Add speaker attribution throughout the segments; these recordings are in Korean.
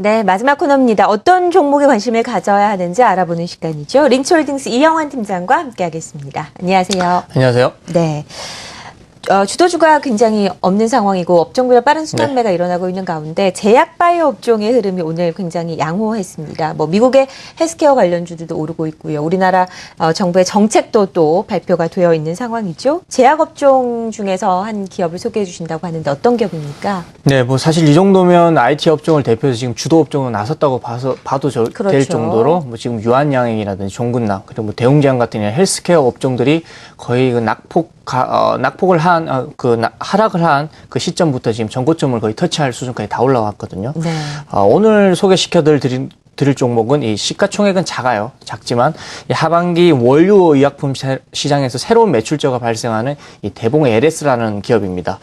Speaker 1: 네, 마지막 코너입니다. 어떤 종목에 관심을 가져야 하는지 알아보는 시간이죠. 링츠홀딩스 이영환 팀장과 함께하겠습니다. 안녕하세요.
Speaker 2: 안녕하세요.
Speaker 1: 네. 주도주가 굉장히 없는 상황이고 업종별 빠른 순환매가 일어나고 있는 가운데 제약바이오 업종의 흐름이 오늘 굉장히 양호했습니다. 미국의 헬스케어 관련주들도 오르고 있고요. 우리나라 정부의 정책도 또 발표가 되어 있는 상황이죠. 제약업종 중에서 한 기업을 소개해 주신다고 하는데 어떤 기업입니까?
Speaker 2: 네, 사실 이 정도면 IT 업종을 대표해서 지금 주도 업종으로 나섰다고 봐도
Speaker 1: 그렇죠.
Speaker 2: 될 정도로 지금 유한양행이라든지 종근당 그리고 대웅제약 같은 헬스케어 업종들이 거의 낙폭을 하락을 한 그 시점부터 지금 전고점을 거의 터치할 수준까지 다 올라왔거든요.
Speaker 1: 네.
Speaker 2: 오늘 드릴 종목은 이 시가총액은 작지만 이 하반기 원료 의약품 시장에서 새로운 매출처가 발생하는 이 대봉 LS라는 기업입니다.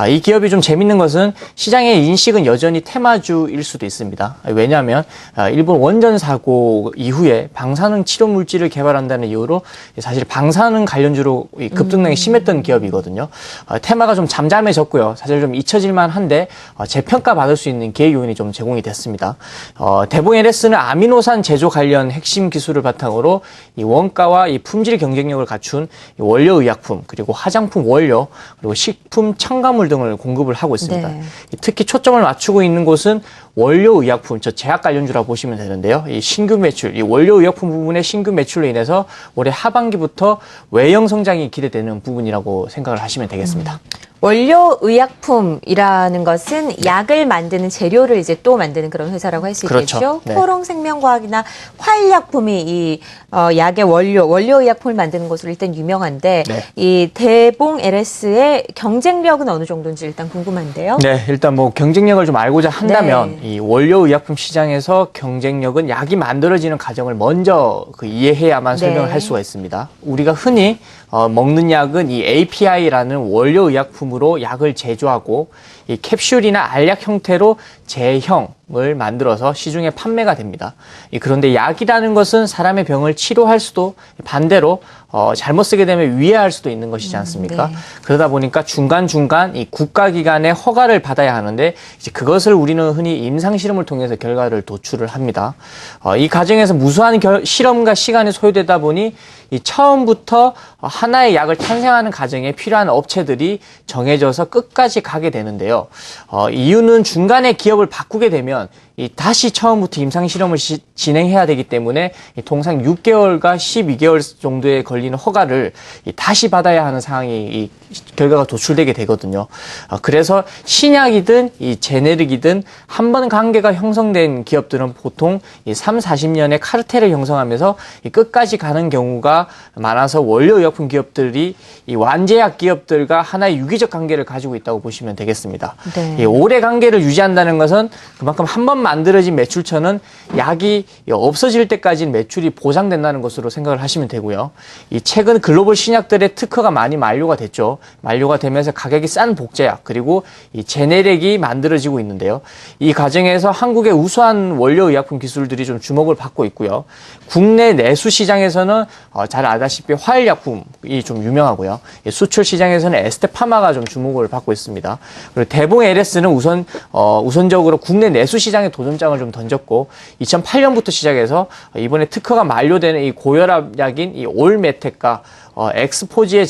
Speaker 2: 이 기업이 좀 재밌는 것은 시장의 인식은 여전히 테마주일 수도 있습니다. 왜냐하면 일본 원전 사고 이후에 방사능 치료 물질을 개발한다는 이유로 사실 방사능 관련주로 급등량이 심했던 기업이거든요. 테마가 좀 잠잠해졌고요. 사실 좀 잊혀질만 한데 재평가 받을 수 있는 기회 요인이 좀 제공이 됐습니다. 대봉 LS 는 아미노산 제조 관련 핵심 기술을 바탕으로 이 원가와 이 품질 경쟁력을 갖춘 원료 의약품 그리고 화장품 원료 그리고 식품 첨가물 등을 공급을 하고 있습니다.
Speaker 1: 네.
Speaker 2: 특히 초점을 맞추고 있는 곳은 원료 의약품, 제약 관련주라 보시면 되는데요. 이 신규 매출, 이 원료 의약품 부분의 신규 매출로 인해서 올해 하반기부터 외형 성장이 기대되는 부분이라고 생각을 하시면 되겠습니다.
Speaker 1: 원료 의약품이라는 것은 약을 만드는 재료를 이제 또 만드는 그런 회사라고 할 수
Speaker 2: 그렇죠.
Speaker 1: 있겠죠.
Speaker 2: 네.
Speaker 1: 코롱 생명과학이나 화일약품이 이 약의 원료 의약품을 만드는 것으로 일단 유명한데
Speaker 2: 네.
Speaker 1: 이 대봉 LS의 경쟁력은 어느 정도인지 일단 궁금한데요.
Speaker 2: 네, 일단 경쟁력을 좀 알고자 한다면
Speaker 1: 네.
Speaker 2: 이 원료 의약품 시장에서 경쟁력은 약이 만들어지는 과정을 먼저 이해해야만 설명을 할 수가 있습니다. 우리가 흔히 먹는 약은 이 API라는 원료 의약품으로 약을 제조하고 이 캡슐이나 알약 형태로 제형을 만들어서 시중에 판매가 됩니다. 그런데 약이라는 것은 사람의 병을 치료할 수도 반대로 잘못 쓰게 되면 위해할 수도 있는 것이지 않습니까?
Speaker 1: 네.
Speaker 2: 그러다 보니까 중간중간 이 국가기관의 허가를 받아야 하는데 이제 그것을 우리는 흔히 임상실험을 통해서 결과를 도출을 합니다. 이 과정에서 무수한 실험과 시간이 소요되다 보니 이 처음부터 하나의 약을 탄생하는 과정에 필요한 업체들이 정해져서 끝까지 가게 되는데요. 이유는 중간에 기업을 바꾸게 되면 다시 처음부터 임상실험을 진행해야 되기 때문에 통상 6개월과 12개월 정도에 걸리는 허가를 다시 받아야 하는 상황이 결과가 도출되게 되거든요. 그래서 신약이든 제네릭이든 한 번 관계가 형성된 기업들은 보통 3, 40년의 카르텔을 형성하면서 끝까지 가는 경우가 많아서 원료의약품 기업들이 완제약 기업들과 하나의 유기적 관계를 가지고 있다고 보시면 되겠습니다.
Speaker 1: 네.
Speaker 2: 오래 관계를 유지한다는 것은 그만큼 한 번 만들어진 매출처는 약이 없어질 때까지 매출이 보장된다는 것으로 생각을 하시면 되고요. 최근 글로벌 신약들의 특허가 많이 만료가 됐죠. 만료가 되면서 가격이 싼 복제약 그리고 제네릭이 만들어지고 있는데요. 이 과정에서 한국의 우수한 원료의약품 기술들이 좀 주목을 받고 있고요. 국내 내수 시장에서는 잘 아다시피 화일약품이 좀 유명하고요. 수출 시장에서는 에스테파마가 좀 주목을 받고 있습니다. 그리고 대봉 LS는 우선적으로 국내 내수 시장에 도전장을 좀 던졌고 2008년부터 시작해서 이번에 특허가 만료되는 이 고혈압 약인 이 올메텍과 엑스포지의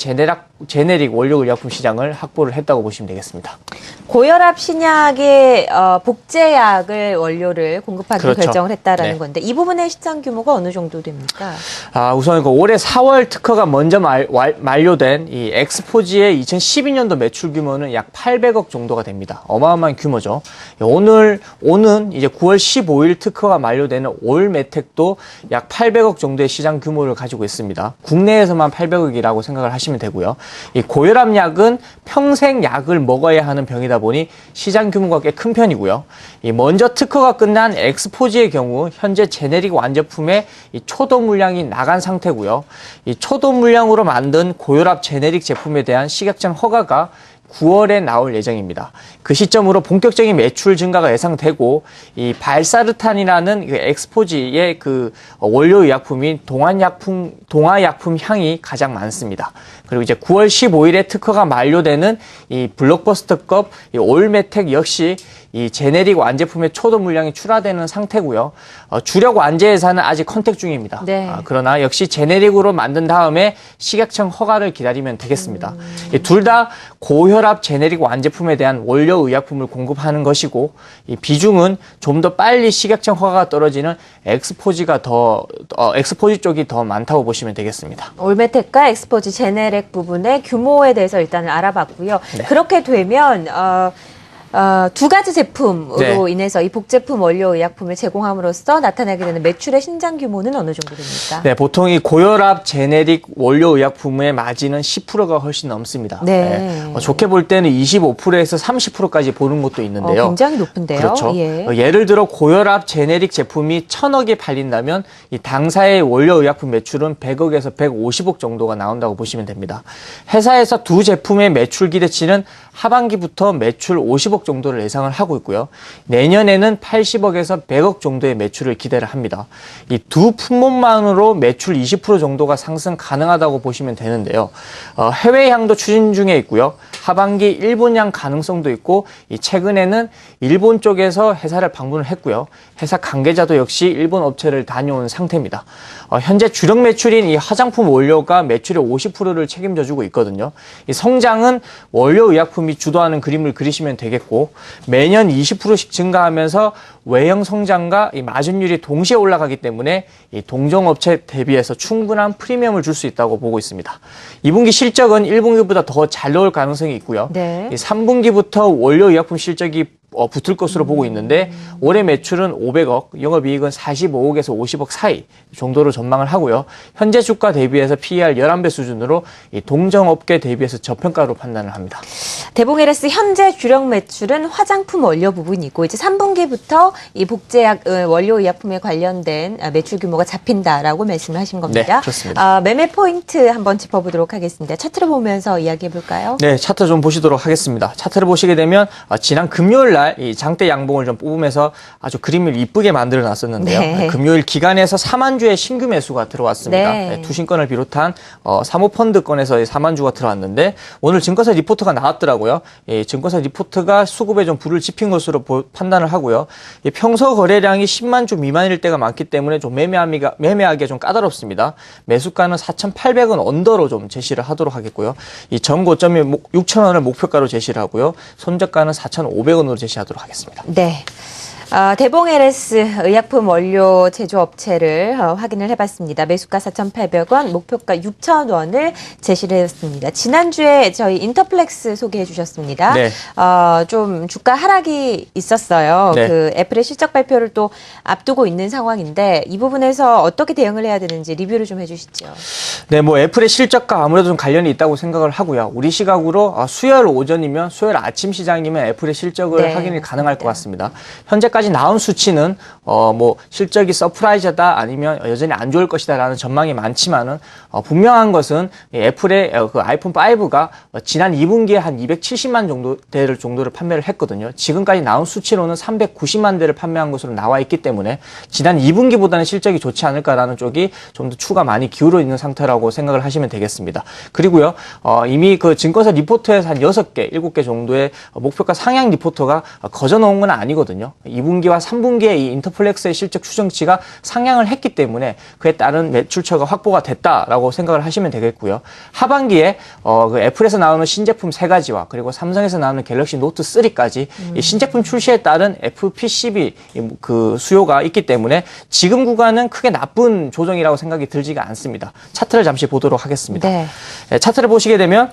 Speaker 2: 제네릭 원료 의약품 시장을 확보를 했다고 보시면 되겠습니다.
Speaker 1: 고혈압 신약의 복제약을 원료를 공급하기로
Speaker 2: 그렇죠.
Speaker 1: 결정을 했다라는
Speaker 2: 네.
Speaker 1: 건데 이 부분의 시장 규모가 어느 정도 됩니까?
Speaker 2: 우선 올해 4월 특허가 먼저 만료된 이 엑스포지의 2012년도 매출 규모는 약 800억 정도가 됩니다. 어마어마한 규모죠. 오는 이제 9월 15일 특허가 만료되는 올메텍도 약 800억 정도의 시장 규모를 가지고 있습니다. 국내에서만 800억이라고 생각을 하시면 되고요. 이 고혈압 약은 평생 약을 먹어야 하는 병이다 보니 시장 규모가 꽤 큰 편이고요. 먼저 특허가 끝난 엑스포지의 경우 현재 제네릭 완제품의 초도 물량이 나간 상태고요. 초도 물량으로 만든 고혈압 제네릭 제품에 대한 식약청 허가가 9월에 나올 예정입니다. 그 시점으로 본격적인 매출 증가가 예상되고 이 발사르탄이라는 그 엑스포지의 그 원료 의약품인 동화약품 향이 가장 많습니다. 그리고 이제 9월 15일에 특허가 만료되는 이 블록버스터급 이 올메텍 역시 이 제네릭 완제품의 초도 물량이 출하되는 상태고요. 주력 완제 회사는 아직 컨택 중입니다.
Speaker 1: 네.
Speaker 2: 그러나 역시 제네릭으로 만든 다음에 식약청 허가를 기다리면 되겠습니다. 둘 다 고혈압 제네릭 완제품에 대한 원료 의약품을 공급하는 것이고 이 비중은 좀 더 빨리 식약청 허가가 떨어지는 엑스포지 쪽이 더 많다고 보시면 되겠습니다.
Speaker 1: 올메텍과 엑스포지 제네렉 부분의 규모에 대해서 일단은 알아봤고요.
Speaker 2: 네.
Speaker 1: 그렇게 되면 두 가지 제품으로
Speaker 2: 네.
Speaker 1: 인해서 이 복제품 원료 의약품을 제공함으로써 나타나게 되는 매출의 신장 규모는 어느 정도 됩니까?
Speaker 2: 네, 보통 이 고혈압 제네릭 원료 의약품의 마진은 10%가 훨씬 넘습니다.
Speaker 1: 네.
Speaker 2: 좋게 볼 때는 25%에서 30%까지 보는 것도 있는데요.
Speaker 1: 굉장히 높은데요.
Speaker 2: 그렇죠.
Speaker 1: 예.
Speaker 2: 예를 들어 고혈압 제네릭 제품이 1,000억에 팔린다면 이 당사의 원료 의약품 매출은 100억에서 150억 정도가 나온다고 보시면 됩니다. 회사에서 두 제품의 매출 기대치는 하반기부터 매출 50억 정도를 예상을 하고 있고요. 내년에는 80억에서 100억 정도의 매출을 기대를 합니다. 이 두 품목만으로 매출 20% 정도가 상승 가능하다고 보시면 되는데요. 해외향도 추진 중에 있고요. 하반기 일본향 가능성도 있고 최근에는 일본 쪽에서 회사를 방문을 했고요. 회사 관계자도 역시 일본 업체를 다녀온 상태입니다. 현재 주력 매출인 이 화장품 원료가 매출의 50%를 책임져주고 있거든요. 이 성장은 원료 의약품이 주도하는 그림을 그리시면 되겠고 매년 20%씩 증가하면서 외형 성장과 이 마진율이 동시에 올라가기 때문에 이 동종업체 대비해서 충분한 프리미엄을 줄 수 있다고 보고 있습니다. 2분기 실적은 1분기보다 더 잘 나올 가능성이 있고요.
Speaker 1: 네.
Speaker 2: 3분기부터 원료 의약품 실적이 붙을 것으로 보고 있는데 올해 매출은 500억, 영업이익은 45억에서 50억 사이 정도로 전망을 하고요. 현재 주가 대비해서 PER 11배 수준으로 이 동종업계 대비해서 저평가로 판단을 합니다.
Speaker 1: 대봉LS 현재 주력 매출은 화장품 원료 부분이고 이제 3분기부터 이 복제약 원료 의약품에 관련된 매출 규모가 잡힌다라고 말씀을 하신 겁니다.
Speaker 2: 네, 그렇습니다.
Speaker 1: 매매 포인트 한번 짚어보도록 하겠습니다. 차트를 보면서 이야기해 볼까요?
Speaker 2: 네, 차트 좀 보시도록 하겠습니다. 차트를 보시게 되면 지난 금요일 날 이 장대 양봉을 좀 뽑으면서 아주 그림을 이쁘게 만들어 놨었는데요.
Speaker 1: 네.
Speaker 2: 금요일 기간에서 4만 주의 신규 매수가 들어왔습니다.
Speaker 1: 네.
Speaker 2: 투신권을 비롯한 사모펀드권에서 4만 주가 들어왔는데 오늘 증권사 리포트가 나왔더라고요. 증권사 리포트가 수급에 좀 불을 지핀 것으로 판단을 하고요. 평소 거래량이 10만 주 미만일 때가 많기 때문에 좀 매매하기가 좀 까다롭습니다. 매수가는 4,800원 언더로 좀 제시를 하도록 하겠고요. 이 전고점이 6,000원을 목표가로 제시를 하고요. 손절가는 4,500원으로 제시하도록 하겠습니다.
Speaker 1: 네. 대봉LS 의약품 원료 제조업체를 확인을 해봤습니다. 매수가 4,800원, 목표가 6,000원을 제시를 했습니다. 지난주에 저희 인터플렉스 소개해 주셨습니다.
Speaker 2: 네.
Speaker 1: 좀 주가 하락이 있었어요.
Speaker 2: 네.
Speaker 1: 그 애플의 실적 발표를 또 앞두고 있는 상황인데 이 부분에서 어떻게 대응을 해야 되는지 리뷰를 좀 해주시죠.
Speaker 2: 네, 애플의 실적과 아무래도 좀 관련이 있다고 생각을 하고요. 우리 시각으로 수요일 오전이면 수요일 아침 시장이면 애플의 실적을
Speaker 1: 네,
Speaker 2: 확인이 가능할
Speaker 1: 맞습니다.
Speaker 2: 것 같습니다. 현재까지 나온 수치는 실적이 서프라이즈다 아니면 여전히 안 좋을 것이다라는 전망이 많지만은 분명한 것은 애플의 그 아이폰 5가 지난 2분기에 한 270만 정도를 판매를 했거든요. 지금까지 나온 수치로는 390만 대를 판매한 것으로 나와 있기 때문에 지난 2분기보다는 실적이 좋지 않을까라는 쪽이 좀 더 추가 많이 기울어 있는 상태라고 생각을 하시면 되겠습니다. 그리고요, 이미 그 증권사 리포트에서 한 6개, 7개 정도의 목표가 상향 리포트가 거저 놓은 건 아니거든요. 2분기와 3분기에 이 인터플렉스의 실적 추정치가 상향을 했기 때문에 그에 따른 매출처가 확보가 됐다라고 생각을 하시면 되겠고요. 하반기에 그 애플에서 나오는 신제품 3가지와 그리고 삼성에서 나오는 갤럭시 노트 3까지 이 신제품 출시에 따른 FPCB 그 수요가 있기 때문에 지금 구간은 크게 나쁜 조정이라고 생각이 들지가 않습니다. 차트를 잠시 보도록 하겠습니다.
Speaker 1: 네.
Speaker 2: 차트를 보시게 되면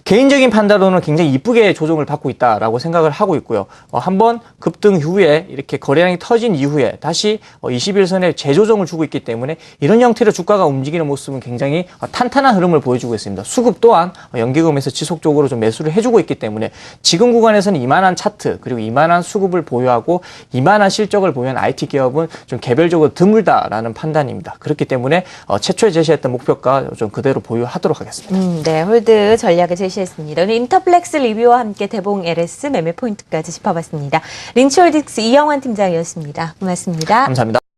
Speaker 2: 개인적인 판단으로는 굉장히 이쁘게 조정을 받고 있다라고 생각을 하고 있고요. 한번 급등 후에 이렇게 거래량이 터진 이후에 다시 21선에 재조정을 주고 있기 때문에 이런 형태로 주가가 움직이는 모습은 굉장히 탄탄한 흐름을 보여주고 있습니다. 수급 또한 연기금에서 지속적으로 좀 매수를 해주고 있기 때문에 지금 구간에서는 이만한 차트 그리고 이만한 수급을 보유하고 이만한 실적을 보유한 IT 기업은 좀 개별적으로 드물다라는 판단입니다. 그렇기 때문에 최초에 제시했던 목표가 좀 그대로 보유하도록 하겠습니다.
Speaker 1: 네, 홀드 전략을 제시했습니다. 오늘 인터플렉스 리뷰와 함께 대봉LS 매매 포인트까지 짚어봤습니다. 린치홀딩스 이영환 팀장이었습니다. 고맙습니다.
Speaker 2: 감사합니다.